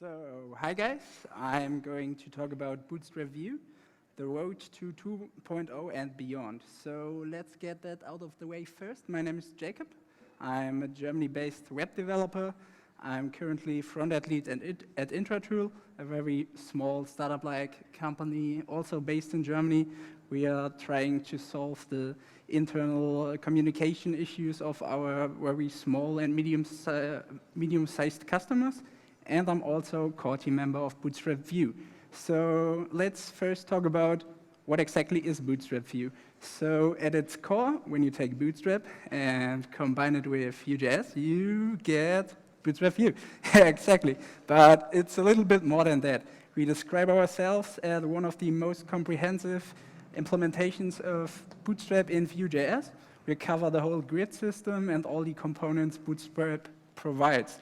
So, hi guys, I'm going to talk about BootstrapVue, the road to 2.0 and beyond. So let's get that out of the way first. My name is Jacob. I'm a Germany-based web developer. I'm currently front-end lead at Intratool, a very small startup-like company, also based in Germany. We are trying to solve the internal communication issues of our very small and medium-sized customers. And I'm also a core team member of BootstrapVue. So let's first talk about what exactly is BootstrapVue. So at its core, when you take Bootstrap and combine it with Vue.js, you get BootstrapVue. Exactly. But it's a little bit more than that. We describe ourselves as one of the most comprehensive implementations of Bootstrap in Vue.js. We cover the whole grid system and all the components Bootstrap provides.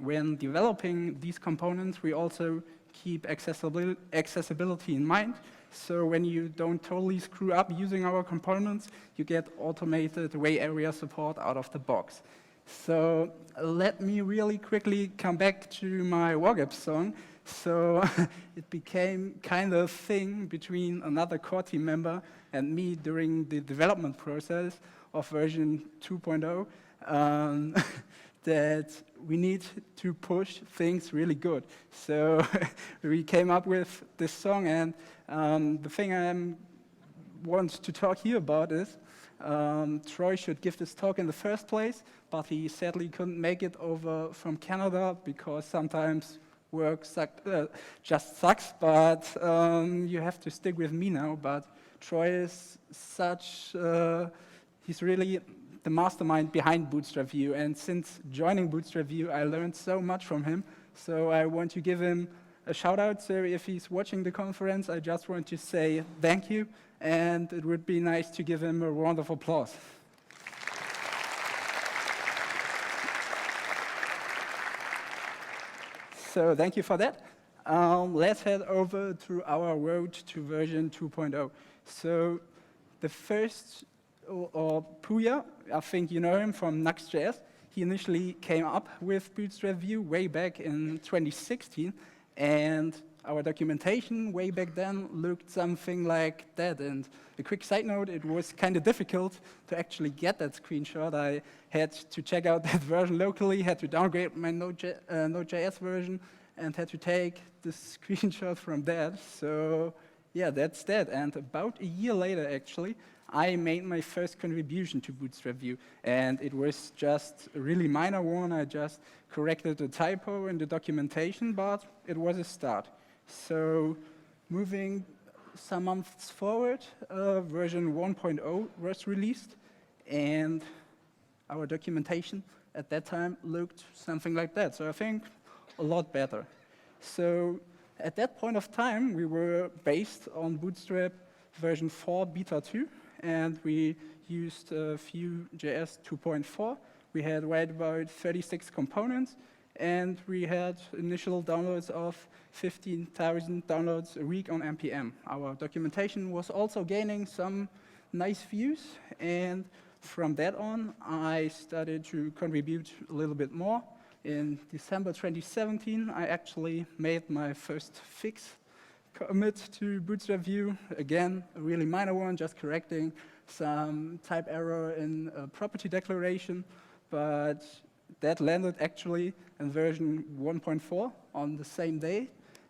When developing these components, we also keep accessibility in mind. So when you don't totally screw up using our components, you get automated way area support out of the box. So let me really quickly come back to my Walkup Song. So it became kind of a thing between another core team member and me during the development process of version 2.0. That we need to push things really good. So we came up with this song, and the thing I want to talk here about is Troy should give this talk in the first place, but he sadly couldn't make it over from Canada because sometimes work just sucks, but you have to stick with me now. But Troy is he's really the mastermind behind BootstrapVue, and since joining BootstrapVue, I learned so much from him. So I want to give him a shout out. So if he's watching the conference, I just want to say thank you, and it would be nice to give him a round of applause. So thank you for that. Let's head over to our road to version 2.0. So the first, or Puya, I think you know him from nuxt.js. He initially came up with BootstrapVue way back in 2016, and our documentation way back then looked something like that. And a quick side note, it was kind of difficult to actually get that screenshot. I had to check out that version locally, had to downgrade my Node.js version, and had to take the screenshot from that. So yeah, that's that. And about a year later, actually, I made my first contribution to BootstrapVue, and it was just a really minor one. I just corrected a typo in the documentation, but it was a start. So moving some months forward, version 1.0 was released, and our documentation at that time looked something like that. So I think a lot better. So at that point of time, we were based on Bootstrap version 4 beta 2. And we used Vue.js 2.4. We had right about 36 components, and we had initial downloads of 15,000 downloads a week on NPM. Our documentation was also gaining some nice views, and from that on, I started to contribute a little bit more. In December 2017, I actually made my first fix commit to BootstrapVue. Again, a really minor one, just correcting some type error in a property declaration, but that landed actually in version 1.4 on the same day.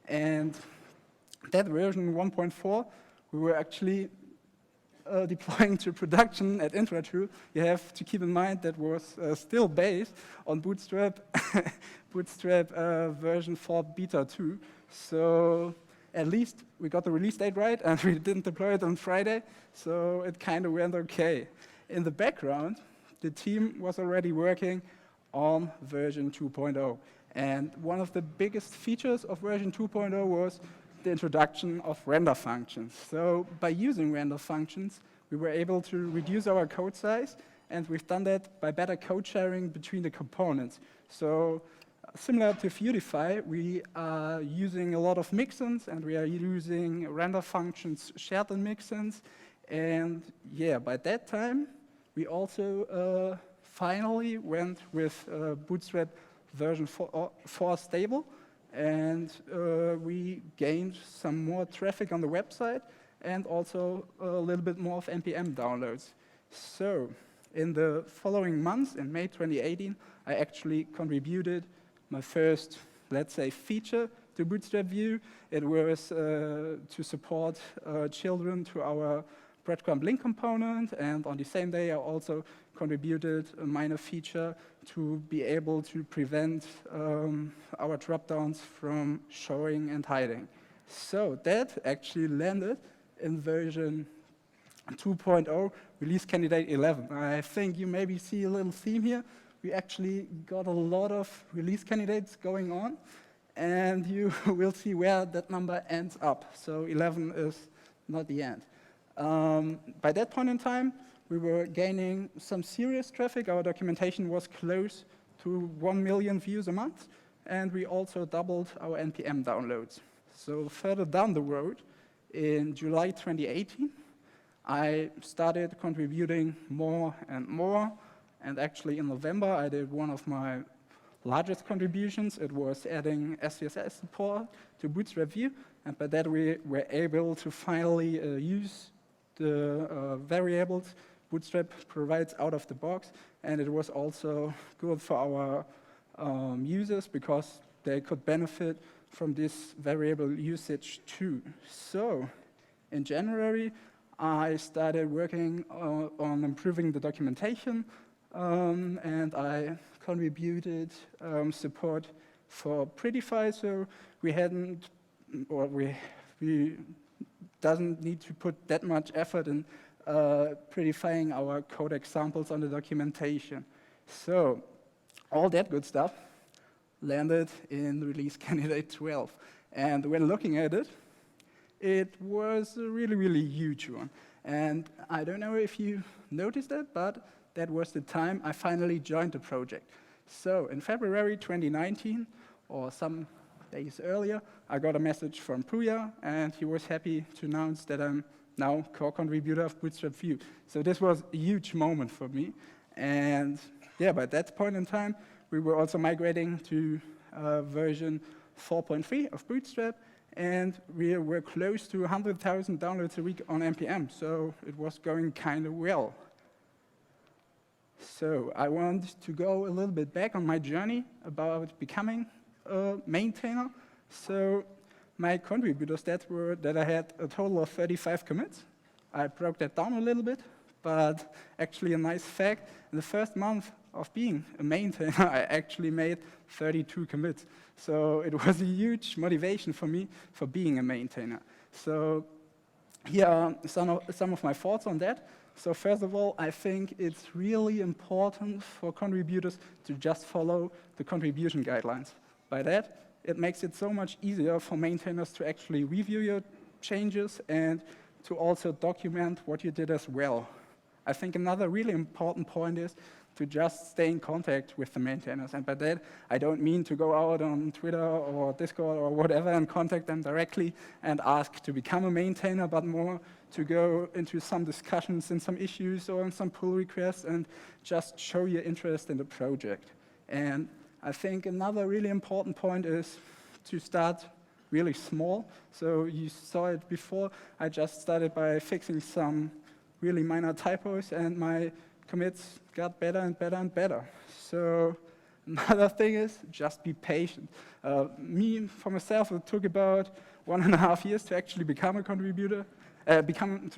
And that version 1.4, we were actually deploying to production at Intratool. You have to keep in mind that was still based on Bootstrap, Bootstrap version 4 beta 2. So at least we got the release date right, and we didn't deploy it on Friday, so it kind of went okay. In the background, the team was already working on version 2.0, and one of the biggest features of version 2.0 was the introduction of render functions. So by using render functions, we were able to reduce our code size, and we've done that by better code sharing between the components. So similar to Vueify, we are using a lot of mixins, and we are using render functions shared in mixins. And yeah, by that time, we also finally went with Bootstrap version 4 stable, and we gained some more traffic on the website and also a little bit more of NPM downloads. So in the following months, in May 2018, I actually contributed my first, let's say, feature to BootstrapVue. It was to support children to our breadcrumb link component, and on the same day I also contributed a minor feature to be able to prevent our dropdowns from showing and hiding. So that actually landed in version 2.0, release candidate 11. I think you maybe see a little theme here. We actually got a lot of release candidates going on, and you will see where that number ends up. So 11 is not the end. By that point in time, we were gaining some serious traffic. Our documentation was close to 1 million views a month, and we also doubled our NPM downloads. So further down the road, in July 2018, I started contributing more and more, and actually in November, I did one of my largest contributions. It was adding SCSS support to BootstrapVue, and by that we were able to finally use the variables Bootstrap provides out of the box, and it was also good for our users because they could benefit from this variable usage too. So in January, I started working on improving the documentation, and I contributed support for Prettify, so we hadn't, or we doesn't need to put that much effort in prettifying our code examples on the documentation. So all that good stuff landed in release candidate 12. And when looking at it, it was a really, really huge one. And I don't know if you noticed that, but that was the time I finally joined the project. So in February 2019, or some days earlier, I got a message from Puya, and he was happy to announce that I'm now core-contributor of BootstrapVue. So this was a huge moment for me. And yeah, by that point in time, we were also migrating to version 4.3 of Bootstrap, and we were close to 100,000 downloads a week on NPM, so it was going kind of well. So I want to go a little bit back on my journey about becoming a maintainer. So my contributor stats were that I had a total of 35 commits. I broke that down a little bit, but actually a nice fact, in the first month of being a maintainer, I actually made 32 commits. So it was a huge motivation for me for being a maintainer. So here are some of my thoughts on that. So first of all, I think it's really important for contributors to just follow the contribution guidelines. By that, it makes it so much easier for maintainers to actually review your changes and to also document what you did as well. I think another really important point is to just stay in contact with the maintainers. And by that, I don't mean to go out on Twitter or Discord or whatever and contact them directly and ask to become a maintainer, but more to go into some discussions and some issues or in some pull requests and just show your interest in the project. And I think another really important point is to start really small. So you saw it before. I just started by fixing some really minor typos, and my commits got better and better and better. So another thing is just be patient. Me, for myself, it took about 1.5 years to actually become a contributor, to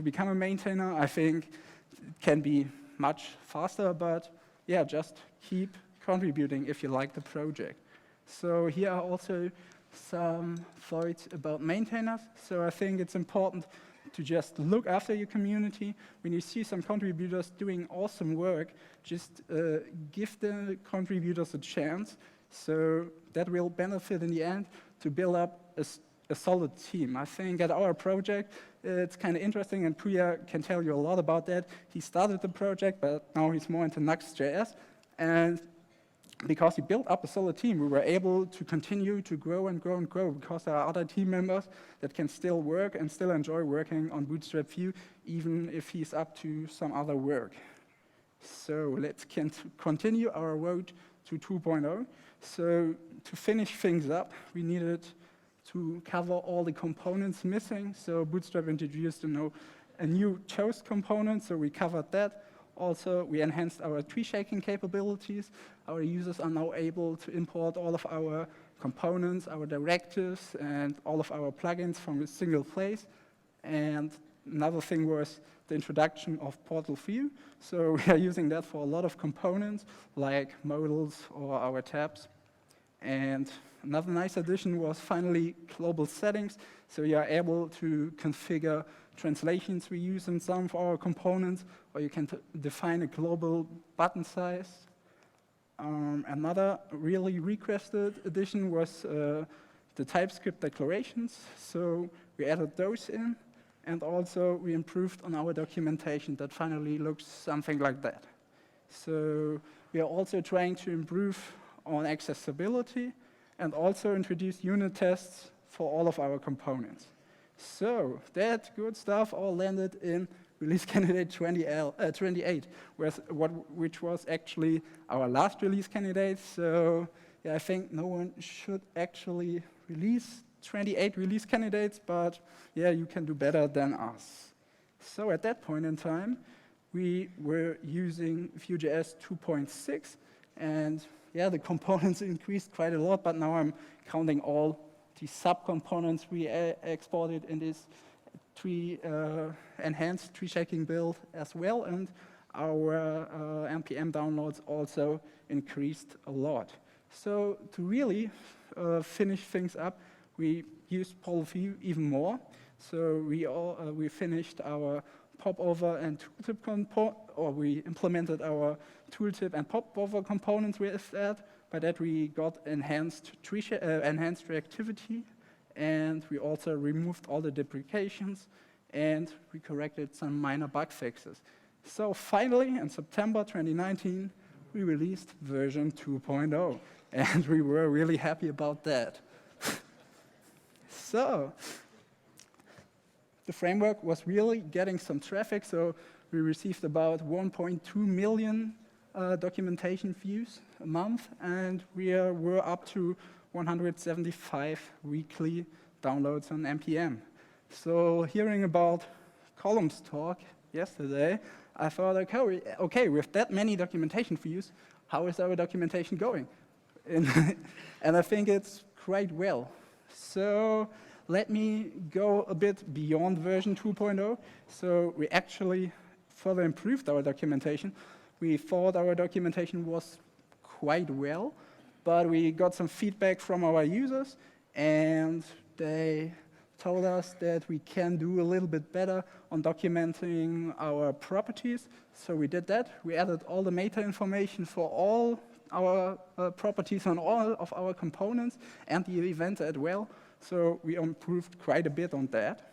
become a maintainer. I think it can be much faster, but yeah, just keep contributing if you like the project. So here are also some thoughts about maintainers. So I think it's important to just look after your community. When you see some contributors doing awesome work, just give the contributors a chance. So that will benefit in the end to build up a solid team. I think at our project, it's kind of interesting, and Puya can tell you a lot about that. He started the project, but now he's more into nuxt.js. And because he built up a solid team, we were able to continue to grow and grow and grow because there are other team members that can still work and still enjoy working on BootstrapVue, even if he's up to some other work. So let's continue our road to 2.0. So to finish things up, we needed to cover all the components missing. So Bootstrap introduced a new toast component, so we covered that. Also, we enhanced our tree shaking capabilities. Our users are now able to import all of our components, our directives, and all of our plugins from a single place. And another thing was the introduction of portal view. So we are using that for a lot of components, like modals or our tabs. And another nice addition was finally global settings. So you are able to configure translations we use in some of our components, or you can define a global button size. Another really requested addition was the TypeScript declarations. So we added those in, and also we improved on our documentation that finally looks something like that. So we are also trying to improve on accessibility and also introduce unit tests for all of our components. So that good stuff all landed in release candidate 28, which was actually our last release candidate. So yeah, I think no one should actually release 28 release candidates, but yeah, you can do better than us. So at that point in time, we were using Vue.js 2.6, and yeah, the components increased quite a lot, but now I'm counting all the sub-components we exported in this enhanced tree shaking build as well, and our NPM downloads also increased a lot. So to really finish things up, we used PortalView even more. So we finished our popover and tooltip we implemented our tooltip and popover components with that. By that we got enhanced reactivity, and we also removed all the deprecations, and we corrected some minor bug fixes. So finally, in September 2019, we released version 2.0, and we were really happy about that. So the framework was really getting some traffic, so we received about 1.2 million documentation views a month, and we were up to 175 weekly downloads on NPM. So hearing about Columns talk yesterday, I thought, okay, with that many documentation views, how is our documentation going? And I think it's quite well. So let me go a bit beyond version 2.0. So we actually further improved our documentation. We thought our documentation was quite well, but we got some feedback from our users, and they told us that we can do a little bit better on documenting our properties. So we did that. We added all the meta information for all our properties on all of our components and the event as well. So we improved quite a bit on that.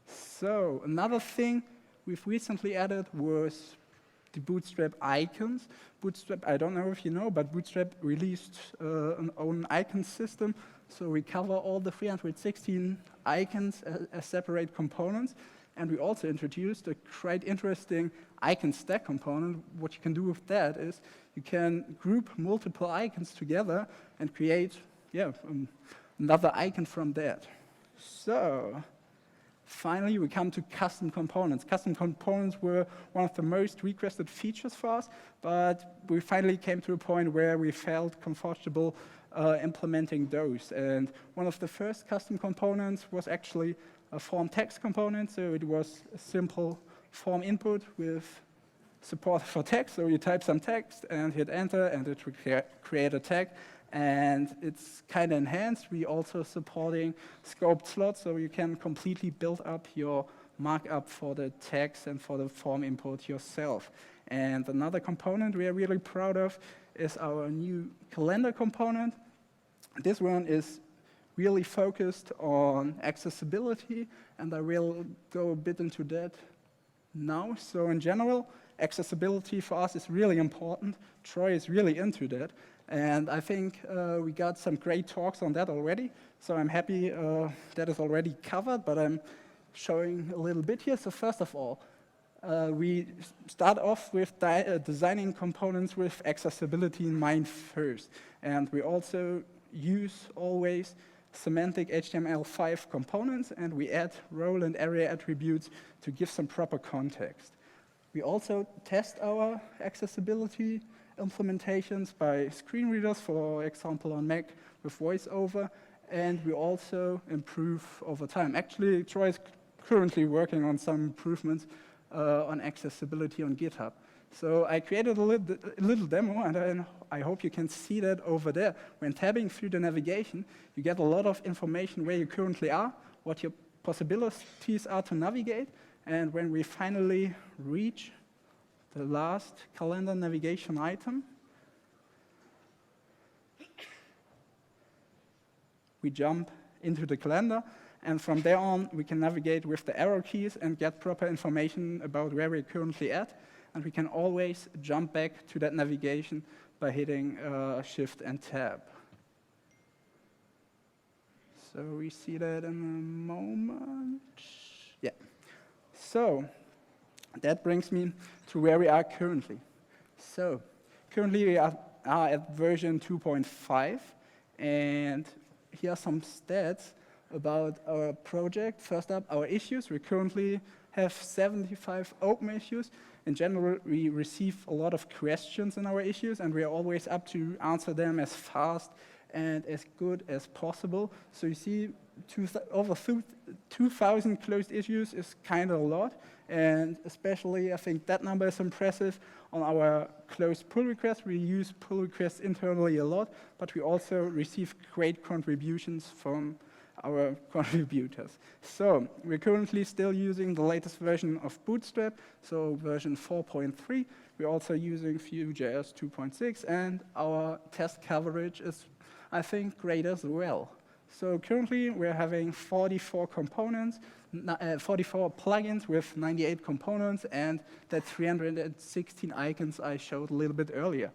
So another thing we've recently added was the Bootstrap icons. Bootstrap, I don't know if you know, but Bootstrap released an own icon system. So we cover all the 316 icons as separate components. And we also introduced a quite interesting icon stack component. What you can do with that is you can group multiple icons together and create another icon from that. So finally, we come to custom components. Custom components were one of the most requested features for us, but we finally came to a point where we felt comfortable implementing those. And one of the first custom components was actually a form text component. So it was a simple form input with support for text. So you type some text and hit enter, and it will create a tag. And it's kind of enhanced. We also supporting scoped slots, so you can completely build up your markup for the text and for the form input yourself. And another component we are really proud of is our new calendar component. This one is really focused on accessibility, and I will go a bit into that now. So in general, accessibility for us is really important. Troy is really into that. And I think we got some great talks on that already. So I'm happy that is already covered, but I'm showing a little bit here. So first of all, We start off with designing components with accessibility in mind first. And we also use always semantic HTML5 components, and we add role and area attributes to give some proper context. We also test our accessibility implementations by screen readers, for example, on Mac with VoiceOver, and we also improve over time. Actually, Troy is currently working on some improvements on accessibility on GitHub. So I created a little demo, and I hope you can see that over there. When tabbing through the navigation, you get a lot of information where you currently are, what your possibilities are to navigate, and when we finally reach the last calendar navigation item, we jump into the calendar, and from there on, we can navigate with the arrow keys and get proper information about where we're currently at. And we can always jump back to that navigation by hitting Shift and Tab. So we see that in a moment. Yeah. So that brings me to where we are currently. So currently, we are at version 2.5. And here are some stats about our project. First up, our issues. We currently have 75 open issues. In general, we receive a lot of questions in our issues, and we are always up to answer them as fast and as good as possible. So you see, over 2,000 closed issues is kind of a lot, and especially I think that number is impressive. On our closed pull requests, we use pull requests internally a lot, but we also receive great contributions from our contributors. So we're currently still using the latest version of Bootstrap, so version 4.3. We're also using Vue.js 2.6, and our test coverage is, I think, great as well. So currently, we're having 44 components, 44 plugins with 98 components, and that 316 icons I showed a little bit earlier.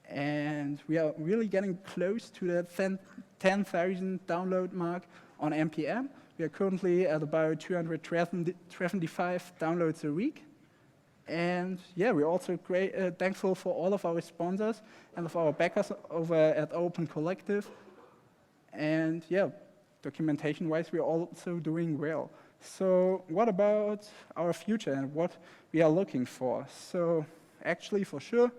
And we are really getting close to the 10,000 download mark on NPM. We are currently at about 275 downloads a week. And yeah, we're also thankful for all of our sponsors and of our backers over at Open Collective. And yeah, documentation-wise, we're also doing well. So what about our future and what we are looking for? So actually, for sure,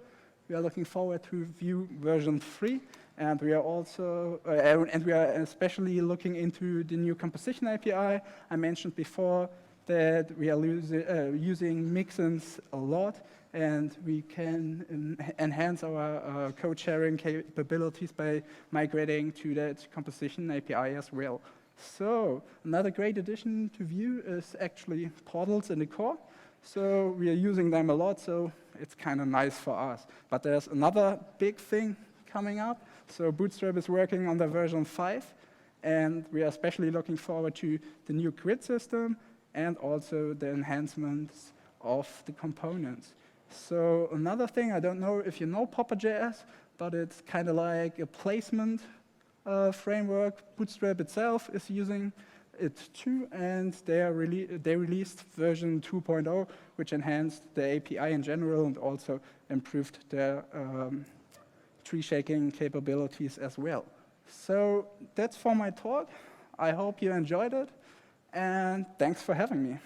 we are looking forward to Vue version 3, and we are also, and we are especially looking into the new composition API. I mentioned before that we are using mixins a lot, and we can enhance our code sharing capabilities by migrating to that composition API as well. So another great addition to Vue is actually portals in the core. So we are using them a lot, so it's kind of nice for us. But there's another big thing coming up. So Bootstrap is working on the version 5, and we are especially looking forward to the new grid system and also the enhancements of the components. So another thing, I don't know if you know Popper.js, but it's kind of like a placement framework. Bootstrap itself is using it too, and they released version 2.0, which enhanced the API in general and also improved their tree shaking capabilities as well. So that's for my talk. I hope you enjoyed it, and thanks for having me.